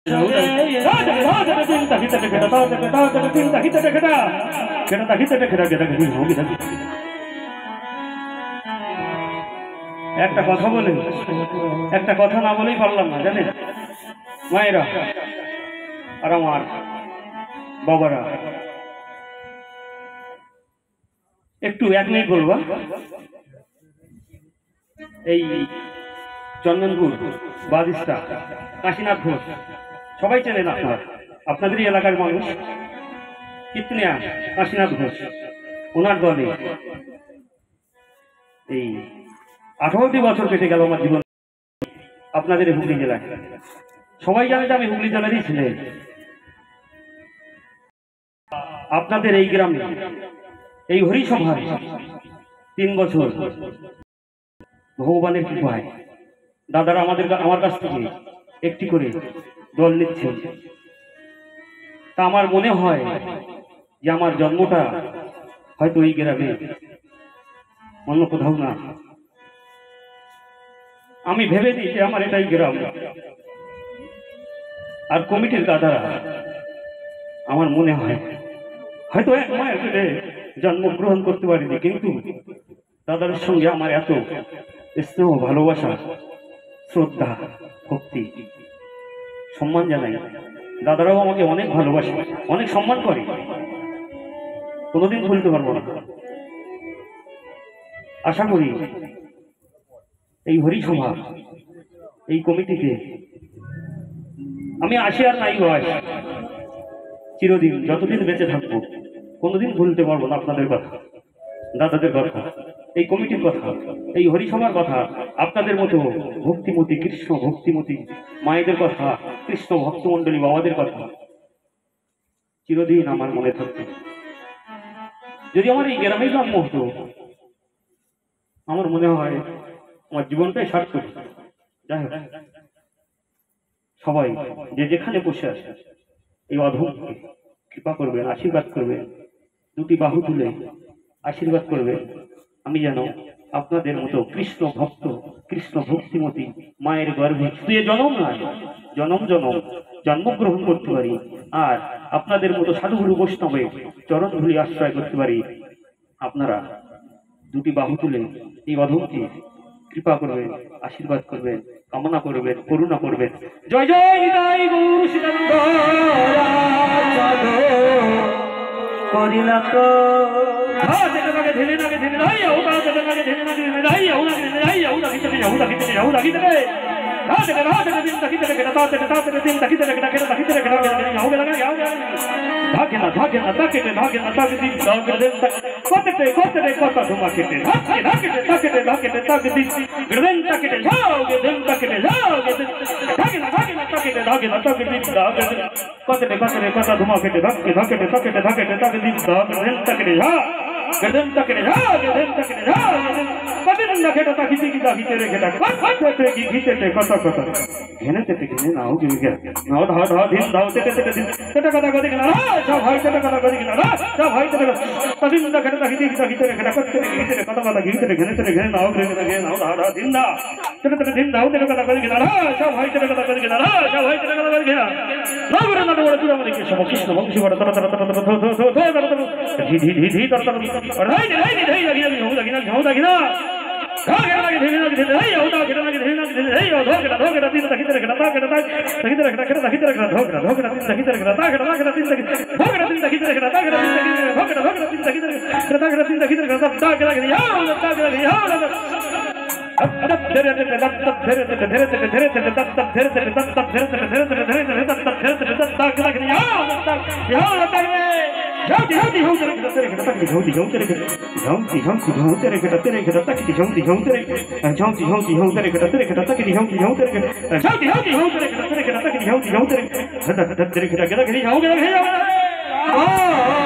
একটা কথা বলে একটা কথা না বলেই পারলাম না জানেন মায়েরা আর আমার বাবারা একটু এক মিনিট বলবা এই চন্দনপুর বাদিস্তা কাশীনাথ ঘোষ সবাই চেনেন আপনাদেরই এলাকার মানুষ কীর্তনিয়া কাশীনাথ ঘোষ ওনার দলে এই 18টি বছর কেটে গেল আমার জীবন আপনাদের হুগলি জেলায় সবাই জানে যে আমি হুগলি জেলারই ছিলেন আপনাদের এই গ্রামে এই হরিসভায় 3 বছর ভগবানের কৃপায় দাদারা আমার কাছ থেকে একটি করে দল নিচ্ছে তা আমার মনে হয় যে আমার জন্মটা হয়তো এই গ্রামে অন্য কোথাও না আমি ভেবে দিই যে আমার এটাই গ্রাম আর কমিটির দাদারা আমার মনে হয় হয়তো এক মায়ের পেটে জন্মগ্রহণ করতে পারিনি কিন্তু দাদাদের সঙ্গে আমার এত স্নেহ ভালোবাসা শ্রদ্ধা ভক্তি সম্মান জানাই দাদারাও আমাকে অনেক ভালোবাসে অনেক সম্মান করে কোনোদিন ভুলতে পারবো না আশা করি এই হরিসভা এই কমিটিতে আমি আসি আর নাই বয়স চিরদিন যতদিন বেঁচে থাকবো কোনোদিন ভুলতে পারবো না আপনাদের কথা দাদাদের কথা এই কমিটির কথা এই হরিসভার কথা আপনাদের মতো ভক্তিমতী কৃষ্ণ ভক্তিমতী মায়েদের কথা কৃষ্ণ ভক্তমণ্ডলী বাবাদের কথা চিরদিন আমার মনে থাকবে যদি আমার এই গ্রামেই জন্ম হতো আমার মনে হয় আমার জীবনটাই সার্থক যাই হোক সবাই যে যেখানে বসে আছে এই অধমকে কৃপা করবেন আশীর্বাদ করবেন দুটি বাহু তুলে আশীর্বাদ করবেন আমি যেন আপনাদের মতো কৃষ্ণ ভক্ত কৃষ্ণ ভক্তিমতী মায়ের গর্ভে শুয়ে জন্ম নয় জনম জনম জন্মগ্রহণ করতে পারি আর আপনাদের মতো সাধুগুরু বৈষ্ণবে চরণ ধুলি আশ্রয় করতে পারি আপনারা দুটি বাহু তুলে এই অধমকে কৃপা করবেন আশীর্বাদ করবেন কামনা করবেন করুণা করবেন জয় জয় নিতাই গৌর সীতানন্দ করিলা তো Oh